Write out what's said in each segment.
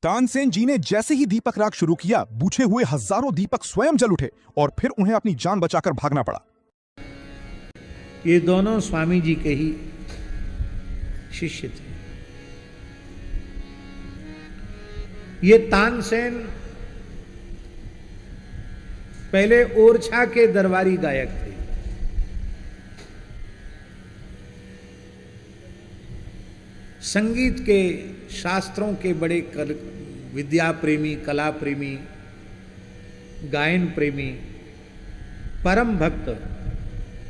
तानसेन जी ने जैसे ही दीपक राग शुरू किया, बुझे हुए हजारों दीपक स्वयं जल उठे और फिर उन्हें अपनी जान बचाकर भागना पड़ा। ये दोनों स्वामी जी के ही शिष्य थे। ये तानसेन पहले ओरछा के दरबारी गायक थे। संगीत के शास्त्रों के बड़े विद्या प्रेमी, कला प्रेमी, गायन प्रेमी, परम भक्त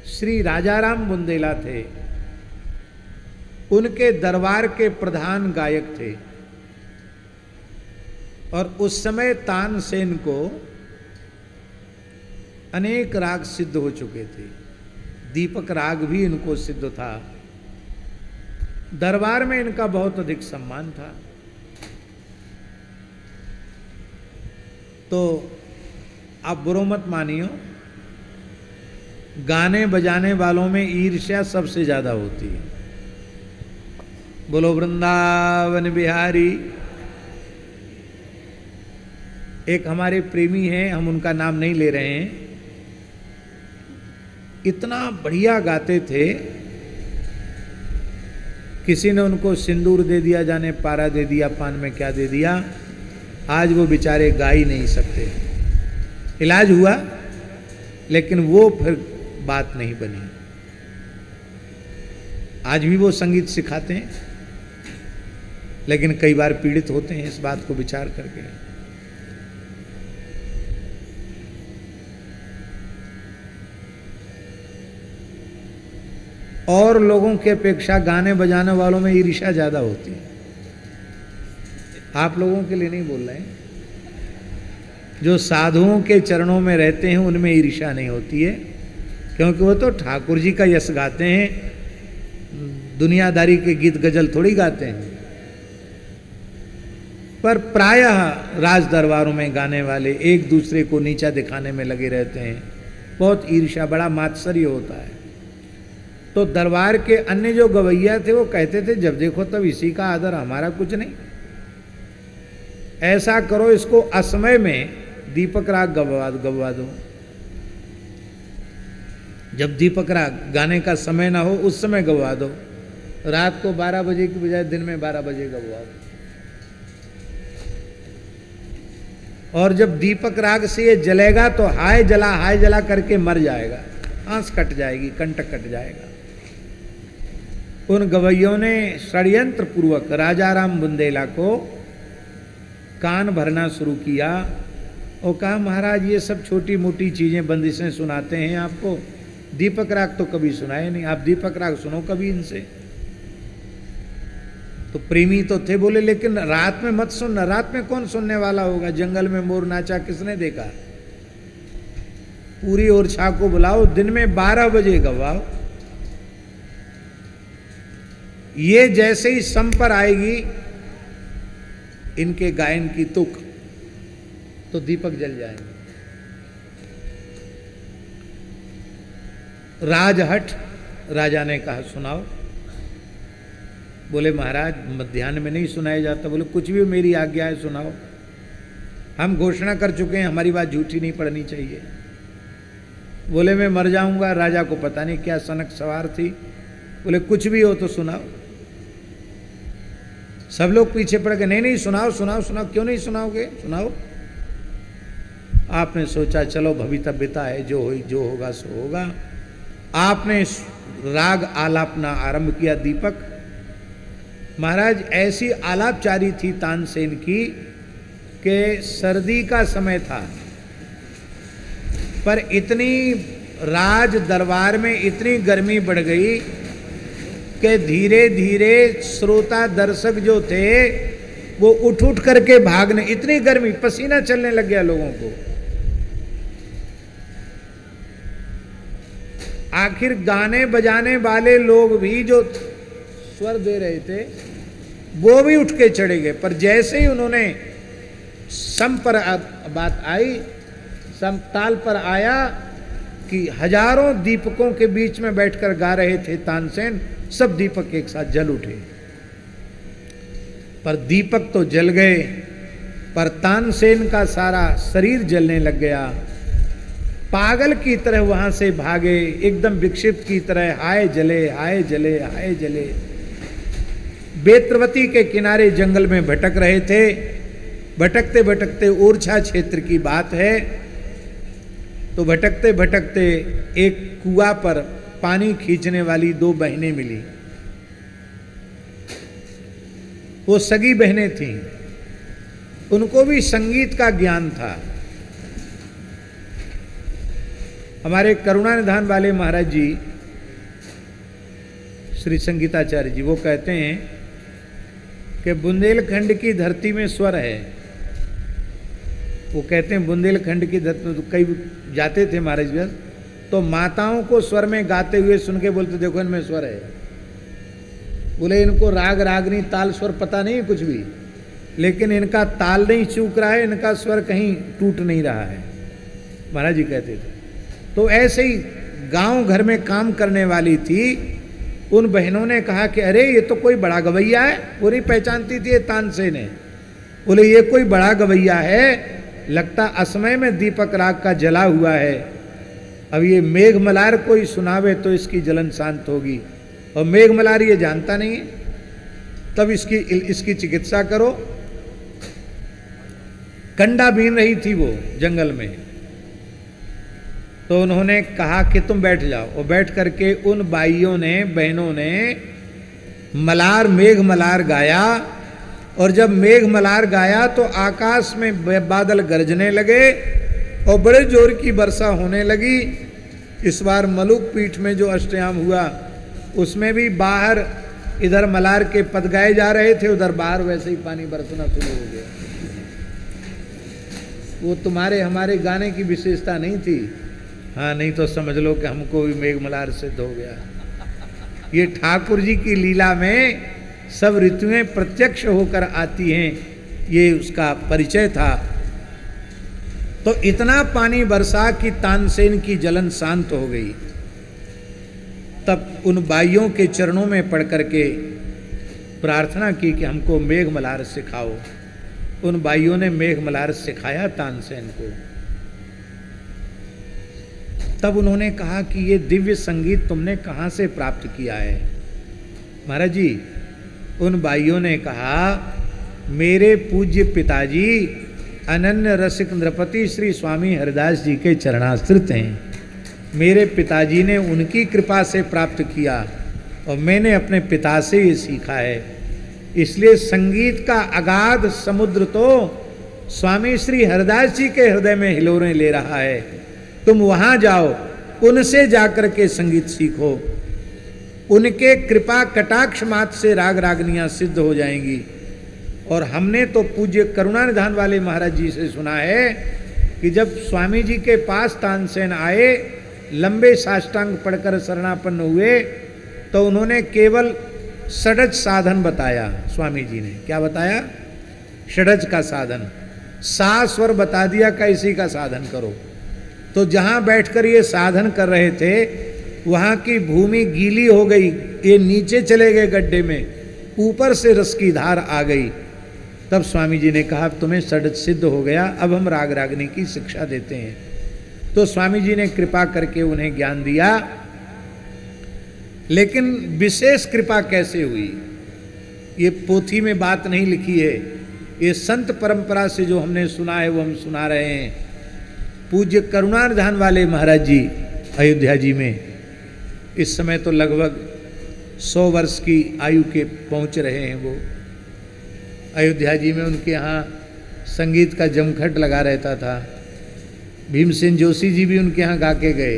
श्री राजाराम बुंदेला थे। उनके दरबार के प्रधान गायक थे और उस समय तानसेन को अनेक राग सिद्ध हो चुके थे। दीपक राग भी इनको सिद्ध था। दरबार में इनका बहुत अधिक सम्मान था। तो आप बुरो मत मानियो, गाने बजाने वालों में ईर्ष्या सबसे ज्यादा होती है। बोलो वृंदावन बिहारी। एक हमारे प्रेमी हैं, हम उनका नाम नहीं ले रहे हैं, इतना बढ़िया गाते थे। किसी ने उनको सिंदूर दे दिया, जाने पारा दे दिया, पान में क्या दे दिया, आज वो बेचारे गा ही नहीं सकते। इलाज हुआ लेकिन वो फिर बात नहीं बनी। आज भी वो संगीत सिखाते हैं लेकिन कई बार पीड़ित होते हैं इस बात को विचार करके। और लोगों की अपेक्षा गाने बजाने वालों में ईर्ष्या ज्यादा होती है। आप लोगों के लिए नहीं बोल रहे हैं, जो साधुओं के चरणों में रहते हैं उनमें ईर्ष्या नहीं होती है, क्योंकि वो तो ठाकुर जी का यश गाते हैं, दुनियादारी के गीत गजल थोड़ी गाते हैं। पर प्रायः राज दरबारों में गाने वाले एक दूसरे को नीचा दिखाने में लगे रहते हैं। बहुत ईर्ष्या, बड़ा मात्सर्य होता है। तो दरबार के अन्य जो गवैया थे वो कहते थे जब देखो तब इसी का आदर, हमारा कुछ नहीं। ऐसा करो, इसको असमय में दीपक राग गवा दो। जब दीपक राग गाने का समय ना हो उस समय गवा दो। रात को 12 बजे की बजाय दिन में 12 बजे गवा दो। और जब दीपक राग से ये जलेगा तो हाय जला करके मर जाएगा, आंस कट जाएगी, कंटक कट जाएगा। उन गवैयों ने षड्यंत्र पूर्वक राजाराम बुंदेला को कान भरना शुरू किया और कहा महाराज ये सब छोटी मोटी चीजें, बंदिशें सुनाते हैं आपको, दीपक राग तो कभी सुनाए नहीं, आप दीपक राग सुनो कभी इनसे। तो प्रेमी तो थे, बोले लेकिन रात में मत सुनना। रात में कौन सुनने वाला होगा, जंगल में मोर नाचा किसने देखा। पूरी ओरछा को बुलाओ, दिन में 12 बजे गवाओ। ये जैसे ही सम पर आएगी इनके गायन की तुक, तो दीपक जल जाएंगे। राजहट राजा ने कहा सुनाओ। बोले महाराज मध्याह्न में नहीं सुनाया जाता। बोले कुछ भी मेरी आज्ञा है सुनाओ। हम घोषणा कर चुके हैं, हमारी बात झूठी नहीं पड़नी चाहिए। बोले मैं मर जाऊंगा। राजा को पता नहीं क्या सनक सवार थी। बोले कुछ भी हो तो सुनाओ। सब लोग पीछे पड़ गए, नहीं सुनाओ सुनाओ सुनाओ। क्यों नहीं सुनाओगे, सुनाओ। आपने सोचा चलो भवितव्यता है, जो होगा सो होगा। आपने राग आलापना आरंभ किया। दीपक महाराज ऐसी आलापचारी थी तानसेन की कि सर्दी का समय था, पर इतनी राज दरबार में इतनी गर्मी बढ़ गई कि धीरे धीरे श्रोता दर्शक जो थे वो उठ करके भागने, इतनी गर्मी, पसीना चलने लग गया लोगों को। आखिर गाने बजाने वाले लोग भी जो स्वर दे रहे थे वो भी उठ के चढ़े गए। पर जैसे ही उन्होंने सम पर बात आई, सम ताल पर आया कि हजारों दीपकों के बीच में बैठकर गा रहे थे तानसेन, सब दीपक एक साथ जल उठे। पर दीपक तो जल गए पर तानसेन का सारा शरीर जलने लग गया। पागल की तरह वहां से भागे, एकदम विक्षिप्त की तरह, हाय जले हाय जले हाय जले। बेत्रवती के किनारे जंगल में भटक रहे थे। भटकते भटकते ओरछा क्षेत्र की बात है, तो भटकते भटकते एक कुआं पर पानी खींचने वाली 2 बहनें मिली। वो सगी बहनें थीं, उनको भी संगीत का ज्ञान था। हमारे करुणा निधान वाले महाराज जी, श्री संगीताचार्य जी, वो कहते हैं कि बुंदेलखंड की धरती में स्वर है। वो कहते हैं बुंदेलखंड की धरती में, तो कई जाते थे महाराज जी, तो माताओं को स्वर में गाते हुए सुन के बोलते देखो इनमें स्वर है। बोले इनको राग रागनी ताल स्वर पता नहीं कुछ भी, लेकिन इनका ताल नहीं चूक रहा है, इनका स्वर कहीं टूट नहीं रहा है, महाराज जी कहते थे। तो ऐसे ही गांव घर में काम करने वाली थी, उन बहनों ने कहा कि अरे ये तो कोई बड़ा गवैया है। वो नहीं पहचानती थी ये तानसेन है। बोले ये कोई बड़ा गवैया है, लगता असमय में दीपक राग का जला हुआ है। अब ये मेघ मलार कोई सुनावे तो इसकी जलन शांत होगी, और मेघ मलार ये जानता नहीं है, तब इसकी चिकित्सा करो। कंडा बीन रही थी वो जंगल में, तो उन्होंने कहा कि तुम बैठ जाओ। और बैठ करके उन बाइयों ने, बहनों ने मलार, मेघ मलार गाया। और जब मेघ मलार गाया तो आकाश में बादल गरजने लगे और बड़े जोर की वर्षा होने लगी। इस बार मलुक पीठ में जो अष्टयाम हुआ उसमें भी बाहर इधर मलार के पद गाए जा रहे थे, उधर बाहर वैसे ही पानी बरसना शुरू हो गया। वो तुम्हारे हमारे गाने की विशेषता नहीं थी। हाँ, नहीं तो समझ लो कि हमको भी मेघ मलार सिद्ध हो गया। ये ठाकुर जी की लीला में सब ऋतुएं प्रत्यक्ष होकर आती हैं, ये उसका परिचय था। तो इतना पानी बरसा कि तानसेन की जलन शांत हो गई। तब उन बाइयों के चरणों में पड़ करके प्रार्थना की कि हमको मेघ मलार सिखाओ। उन बाइयों ने मेघ मलार सिखाया तानसेन को। तब उन्होंने कहा कि ये दिव्य संगीत तुमने कहाँ से प्राप्त किया है? महाराज जी, उन भाइयों ने कहा मेरे पूज्य पिताजी अनन्य रसिक नृपति श्री स्वामी हरिदास जी के चरणाश्रित हैं। मेरे पिताजी ने उनकी कृपा से प्राप्त किया और मैंने अपने पिता से ये सीखा है। इसलिए संगीत का अगाध समुद्र तो स्वामी श्री हरिदास जी के हृदय में हिलोरें ले रहा है। तुम वहां जाओ, उनसे जाकर के संगीत सीखो। उनके कृपा कटाक्ष मात्र से राग रागनियां सिद्ध हो जाएंगी। और हमने तो पूज्य करुणा निधान वाले महाराज जी से सुना है कि जब स्वामी जी के पास तानसेन आए, लंबे साष्टांग पढ़कर शरणापन्न हुए, तो उन्होंने केवल षडज साधन बताया। स्वामी जी ने क्या बताया? षडज का साधन। सा स्वर बता दिया का इसी का साधन करो। तो जहां बैठकर ये साधन कर रहे थे वहां की भूमि गीली हो गई, ये नीचे चले गए गड्ढे में, ऊपर से रस की धार आ गई। तब स्वामी जी ने कहा तुम्हें षडज सिद्ध हो गया, अब हम राग रागनी की शिक्षा देते हैं। तो स्वामी जी ने कृपा करके उन्हें ज्ञान दिया। लेकिन विशेष कृपा कैसे हुई ये पोथी में बात नहीं लिखी है, ये संत परंपरा से जो हमने सुना है वो हम सुना रहे हैं। पूज्य करुणा निधान वाले महाराज जी अयोध्या जी में इस समय तो लगभग 100 वर्ष की आयु के पहुंच रहे हैं। वो अयोध्या जी में उनके यहाँ संगीत का जमघट लगा रहता था। भीमसेन जोशी जी भी उनके यहाँ गा के गए,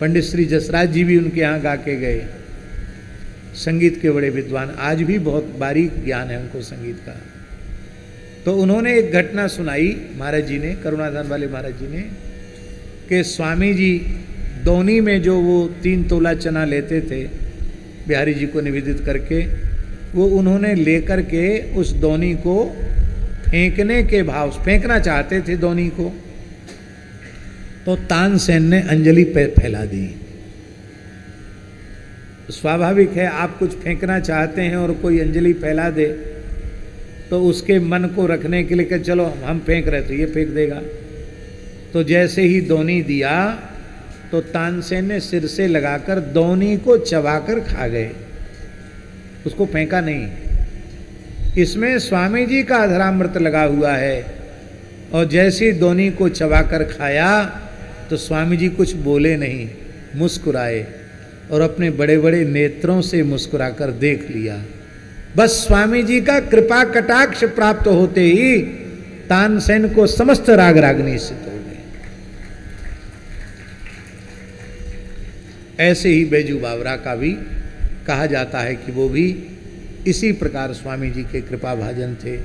पंडित श्री जसराज जी भी उनके यहाँ गा के गए। संगीत के बड़े विद्वान, आज भी बहुत बारीक ज्ञान है उनको संगीत का। तो उन्होंने एक घटना सुनाई महाराज जी ने, करुणाधान वाले महाराज जी ने, कि स्वामी जी दौनी में जो वो 3 तोला चना लेते थे बिहारी जी को निवेदित करके, वो उन्होंने लेकर के उस दौनी को फेंकने के भाव, फेंकना चाहते थे दौनी को, तो तानसेन ने अंजलि फैला दी। स्वाभाविक है, आप कुछ फेंकना चाहते हैं और कोई अंजलि फैला दे तो उसके मन को रखने के लिए कि चलो हम फेंक रहे तो ये फेंक देगा। तो जैसे ही दोनी दिया तो तानसेन ने सिर से लगाकर दोनी को चबाकर खा गए, उसको फेंका नहीं। इसमें स्वामी जी का अधरामृत लगा हुआ है। और जैसे दोनी को चबाकर खाया तो स्वामी जी कुछ बोले नहीं, मुस्कुराए और अपने बड़े बड़े नेत्रों से मुस्कुराकर देख लिया। बस स्वामी जी का कृपा कटाक्ष प्राप्त होते ही तानसेन को समस्त राग रागनी सिद्ध हो गए। ऐसे ही बैजू बावरा का भी कहा जाता है कि वो भी इसी प्रकार स्वामी जी के कृपा भाजन थे।